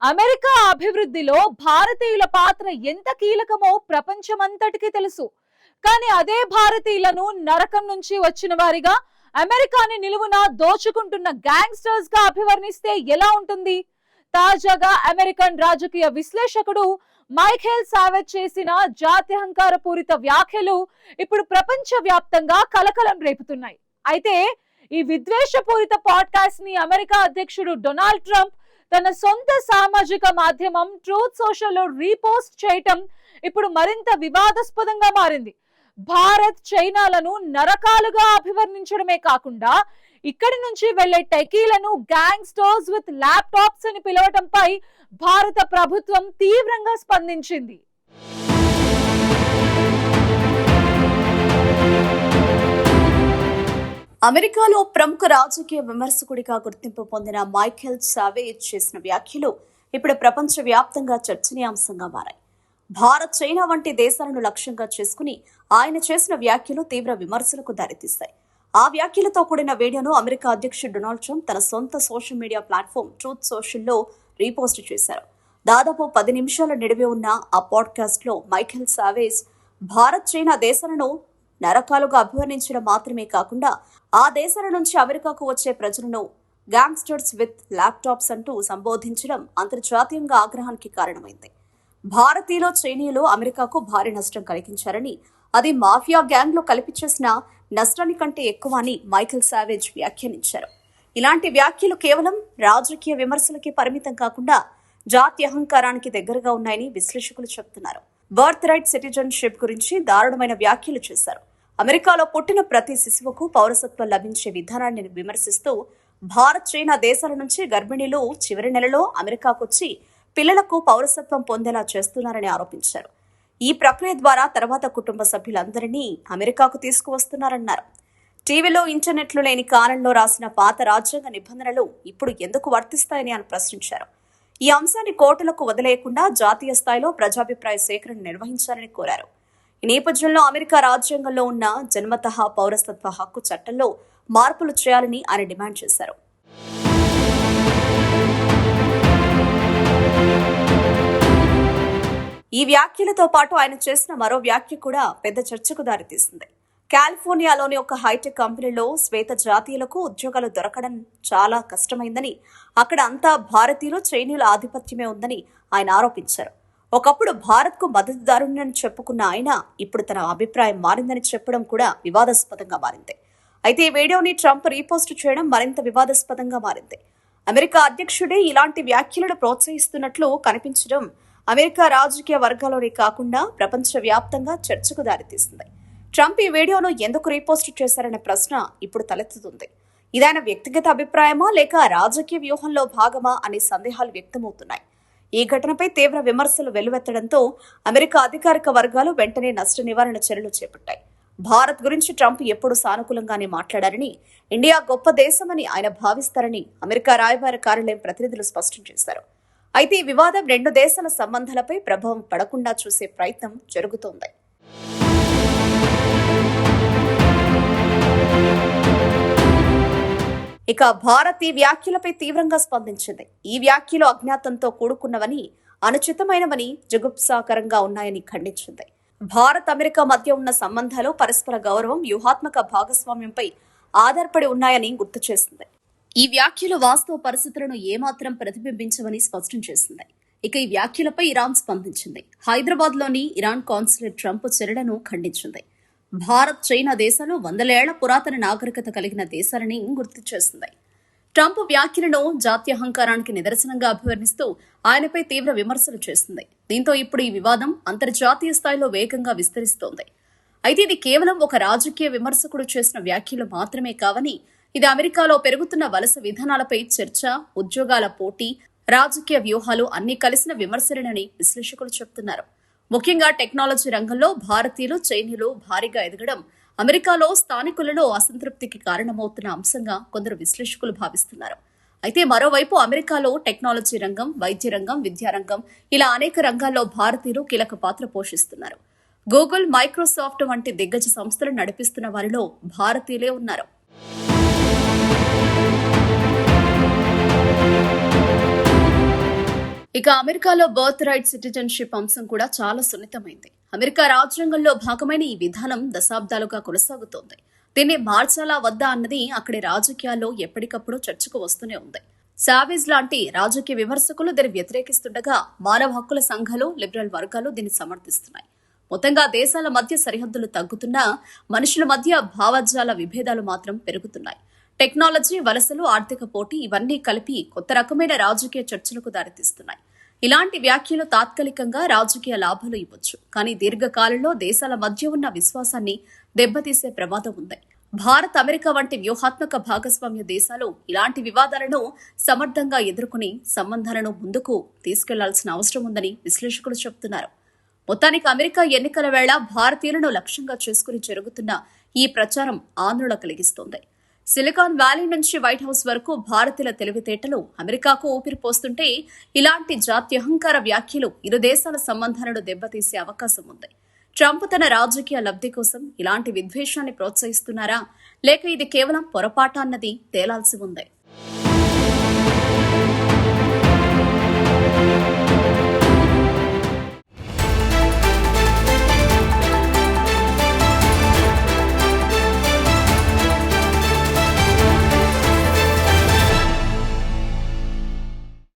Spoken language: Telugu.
అమెరికా అభివృద్ధిలో భారతీయుల పాత్ర ఎంత కీలకమో ప్రపంచమంతటికీ తెలుసు. కానీ అదే భారతీయులను నరకం నుంచి వచ్చిన వారిగా, అమెరికాని నిలువున దోచుకుంటున్న గ్యాంగ్స్టర్స్ గా అభివర్ణిస్తే ఎలా ఉంటుంది? తాజాగా అమెరికన్ రాజకీయ విశ్లేషకుడు మైఖేల్ సావేజ్ చేసిన జాత్యహంకార పూరిత వ్యాఖ్యలు ఇప్పుడు ప్రపంచ వ్యాప్తంగా కలకలం రేపుతున్నాయి. అయితే ఈ విద్వేషపూరిత పాడ్కాస్ట్ ని అమెరికా అధ్యక్షుడు డొనాల్డ్ ట్రంప్ తన సొంత సామాజిక మాధ్యమం ట్రూత్ సోషల్లో రీపోస్ట్ చేయటం ఇప్పుడు మరింత వివాదాస్పదంగా మారింది. భారత్ చైనాలను నరకాలుగా అభివర్ణించడమే కాకుండా ఇక్కడి నుంచి వెళ్లే టెకీలను గ్యాంగ్స్టర్స్ విత్ ల్యాప్టాప్స్ అని పిలవటంపై భారత ప్రభుత్వం తీవ్రంగా స్పందించింది. అమెరికాలో ప్రముఖ రాజకీయ విమర్శకుడిగా గుర్తింపు పొందిన మైఖేల్ సావేజ్ చేసిన వ్యాఖ్యలు ఇప్పుడు ప్రపంచ వ్యాప్తంగా చర్చనీయాంశంగా మారాయి. భారత్, చైనా వంటి దేశాలను లక్ష్యంగా చేసుకుని ఆయన చేసిన వ్యాఖ్యలు తీవ్ర విమర్శలకు దారితీస్తాయి. ఆ వ్యాఖ్యలతో కూడిన వీడియోను అమెరికా అధ్యక్షుడు డొనాల్డ్ ట్రంప్ తన సొంత సోషల్ మీడియా ప్లాట్ఫామ్ ట్రూత్ సోషల్లో రీపోస్ట్ చేశారు. దాదాపు 10 నిమిషాల నిడివి ఉన్న ఆ పాడ్కాస్ట్ లో మైఖేల్ సావేజ్ భారత్, చైనా దేశాలను నరకాలుగా అభివర్ణించడం మాత్రమే కాకుండా ఆ దేశాల నుంచి అమెరికాకు వచ్చే ప్రజలను గ్యాంగ్స్టర్స్ విత్ ల్యాప్టాప్స్ అంటూ సంబోధించడం అంతర్జాతీయంగా ఆగ్రహానికి కారణమైంది. భారతీయులు, చైనీయులు అమెరికాకు భారీ నష్టం కలిగించారని, అది మాఫియా గ్యాంగ్ లో కలిపి చేసిన నష్టానికంటే ఎక్కువ అని మైఖేల్ సావేజ్ వ్యాఖ్యానించారు. ఇలాంటి వ్యాఖ్యలు కేవలం రాజకీయ విమర్శలకి పరిమితం కాకుండా జాతీయ అహంకారానికి దగ్గరగా ఉన్నాయని విశ్లేషకులు చెబుతున్నారు. బర్త్ రైట్ సిటిజన్షిప్ గురించి దారుణమైన వ్యాఖ్యలు చేశారు. అమెరికాలో పుట్టిన ప్రతి శిశువుకు పౌరసత్వం లభించే విధానాన్ని విమర్శిస్తూ భారత్, చైనా దేశాల నుంచి గర్భిణీలు చివరి నెలలో అమెరికాకొచ్చి పిల్లలకు పౌరసత్వం పొందేలా చేస్తున్నారని ఆరోపించారు. ఈ ప్రక్రియ ద్వారా తర్వాత కుటుంబ సభ్యులందరినీ అమెరికాకు తీసుకువస్తున్నారన్నారు. టీవీలో, ఇంటర్నెట్లు లేని కాలంలో రాసిన పాత రాజ్యాంగ నిబంధనలు ఇప్పుడు ఎందుకు వర్తిస్తాయని ఆయన ప్రశ్నించారు. ఈ అంశాన్ని కోర్టులకు వదిలేయకుండా జాతీయ స్థాయిలో ప్రజాభిప్రాయ సేకరణ నిర్వహించాలని కోరారు. ఈ నేపథ్యంలో అమెరికా రాజ్యాంగంలో ఉన్న జన్మతః పౌరసత్వ హక్కు చట్టంలో మార్పులు చేయాలని ఆయన డిమాండ్ చేశారు. ఈ వ్యాఖ్యలతో పాటు ఆయన చేసిన మరో వ్యాఖ్య కూడా పెద్ద చర్చకు దారితీసింది. కాలిఫోర్నియాలోని ఒక హైటెక్ కంపెనీలో శ్వేత జాతీయులకు ఉద్యోగాలు దొరకడం చాలా కష్టమైందని, అక్కడ అంతా భారతీయులు, చైనీయుల ఆధిపత్యమే ఉందని ఆయన ఆరోపించారు. ఒకప్పుడు భారత్కు మద్దతుదారుని చెప్పుకున్న ఆయన ఇప్పుడు తన అభిప్రాయం మారిందని చెప్పడం కూడా వివాదాస్పదంగా మారింది. అయితే ఈ వీడియోని ట్రంప్ రీపోస్ట్ చేయడం మరింత వివాదాస్పదంగా మారింది. అమెరికా అధ్యక్షుడే ఇలాంటి వ్యాఖ్యలను ప్రోత్సహిస్తున్నట్లు కనిపించడం అమెరికా రాజకీయ వర్గాల్లోనే కాకుండా ప్రపంచ వ్యాప్తంగా చర్చకు దారితీసింది. ట్రంప్ ఈ వీడియోను ఎందుకు రీపోస్ట్ చేశారనే ప్రశ్న ఇప్పుడు తలెత్తుతుంది. ఇదైన వ్యక్తిగత అభిప్రాయమా లేక రాజకీయ వ్యూహంలో భాగమా అనే సందేహాలు వ్యక్తమవుతున్నాయి. ఈ ఘటనపై తీవ్ర విమర్శలు వెల్లువెత్తడంతో అమెరికా అధికారిక వర్గాలు వెంటనే నష్ట నివారణ చర్యలు చేపట్టాయి. భారత్ గురించి ట్రంప్ ఎప్పుడు సానుకూలంగానే మాట్లాడారని, ఇండియా గొప్ప దేశమని ఆయన భావిస్తారని అమెరికా రాయబార కార్యాలయం ప్రతినిధులు స్పష్టం చేశారు. అయితే ఈ వివాదం రెండు దేశాల సంబంధాలపై ప్రభావం పడకుండా చూసే ప్రయత్నం జరుగుతోంది. ఇక భారత్ ఈ వ్యాఖ్యలపై తీవ్రంగా స్పందించింది. ఈ వ్యాఖ్యలు అజ్ఞాతంతో కూడుకున్నవని, అనుచితమైనవని, జుగుప్సాకరంగా ఉన్నాయని ఖండించింది. భారత్, అమెరికా మధ్య ఉన్న సంబంధాలు పరస్పర గౌరవం, వ్యూహాత్మక భాగస్వామ్యంపై ఆధారపడి ఉన్నాయని గుర్తు చేసింది. ఈ వ్యాఖ్యలు వాస్తవ పరిస్థితులను ఏమాత్రం ప్రతిబింబించవని స్పష్టం చేసింది. ఇక ఈ వ్యాఖ్యలపై ఇరాన్ స్పందించింది. హైదరాబాద్లోని ఇరాన్ కాన్సులేట్ ట్రంప్ చర్యలను ఖండించింది. భారత్, చైనా దేశాలు 100 ఏళ్ల పురాతన నాగరికత కలిగిన దేశాలని గుర్తు చేసింది. ట్రంప్ వ్యాఖ్యలను జాత్యహంకారానికి నిదర్శనంగా అభివర్ణిస్తూ ఆయనపై తీవ్ర విమర్శలు చేసింది. దీంతో ఇప్పుడు ఈ వివాదం అంతర్జాతీయ స్థాయిలో వేగంగా విస్తరిస్తోంది. అయితే ఇది కేవలం ఒక రాజకీయ విమర్శకుడు చేసిన వ్యాఖ్యలు మాత్రమే కావని, ఇది అమెరికాలో పెరుగుతున్న వలస విధానాలపై చర్చ, ఉద్యోగాల పోటీ, రాజకీయ వ్యూహాలు అన్నీ కలిసిన విమర్శలేనని విశ్లేషకులు చెబుతున్నారు. ముఖ్యంగా టెక్నాలజీ రంగంలో భారతీయులు, చైనీయులు భారీగా ఎదగడం అమెరికాలో స్థానికులలో అసంతృప్తికి కారణమవుతున్న అంశంగా కొందరు విశ్లేషకులు భావిస్తున్నారు. అయితే మరోవైపు అమెరికాలో టెక్నాలజీ రంగం, వైద్య రంగం, విద్యారంగం ఇలా అనేక రంగాల్లో భారతీయులు కీలక పాత్ర పోషిస్తున్నారు. గూగుల్, మైక్రోసాఫ్ట్ వంటి దిగ్గజ సంస్థలు నడిపిస్తున్న వారిలో భారతీయులే ఉన్నారు. ఇక అమెరికాలో బర్త్ రైట్ సిటిజన్షిప్ అంశం కూడా చాలా సున్నితమైంది. అమెరికా రాజ్యాంగంలో భాగమైన ఈ విధానం దశాబ్దాలుగా కొనసాగుతోంది. దీన్ని మార్చాలా వద్దా అన్నది అక్కడి రాజకీయాల్లో ఎప్పటికప్పుడు చర్చకు వస్తూనే ఉంది. సావేజ్ లాంటి రాజకీయ విమర్శకులు దీన్ని వ్యతిరేకిస్తుండగా మానవ హక్కుల సంఘాలు, లిబరల్ వర్గాలు దీన్ని సమర్థిస్తున్నాయి. మొత్తంగా దేశాల మధ్య సరిహద్దులు తగ్గుతున్నా మనుషుల మధ్య భావజాల విభేదాలు మాత్రం పెరుగుతున్నాయి. టెక్నాలజీ, వలసలు, ఆర్థిక పోటీ ఇవన్నీ కలిపి కొత్త రకమైన రాజకీయ చర్చలకు దారితీస్తున్నాయి. ఇలాంటి వ్యాఖ్యలు తాత్కాలికంగా రాజకీయ లాభాలు ఇవ్వచ్చు, కానీ దీర్ఘకాలంలో దేశాల మధ్య ఉన్న విశ్వాసాన్ని దెబ్బతీసే ప్రమాదం ఉంది. భారత్, అమెరికా వంటి వ్యూహాత్మక భాగస్వామ్య దేశాలు ఇలాంటి వివాదాలను సమర్థంగా ఎదుర్కొని సంబంధాలను ముందుకు తీసుకెళ్లాల్సిన అవసరం ఉందని విశ్లేషకులు చెబుతున్నారు. మొత్తానికి అమెరికా ఎన్నికల వేళ భారతీయులను లక్ష్యంగా చేసుకుని జరుగుతున్న ఈ ప్రచారం ఆందోళన కలిగిస్తోంది. సిలికాన్ వ్యాలీ నుంచి వైట్ హౌస్ వరకు భారతీయుల తెలివితేటలు అమెరికాకు ఊపిరి పోస్తుంటే ఇలాంటి జాత్యహంకార వ్యాఖ్యలు ఇరు దేశాల సంబంధాలను దెబ్బతీసే అవకాశం ఉంది. ట్రంప్ తన రాజకీయ లబ్ధి కోసం ఇలాంటి విద్వేషాన్ని ప్రోత్సహిస్తున్నారా, లేక ఇది కేవలం పొరపాటా అన్నది తేలాల్సి ఉంది.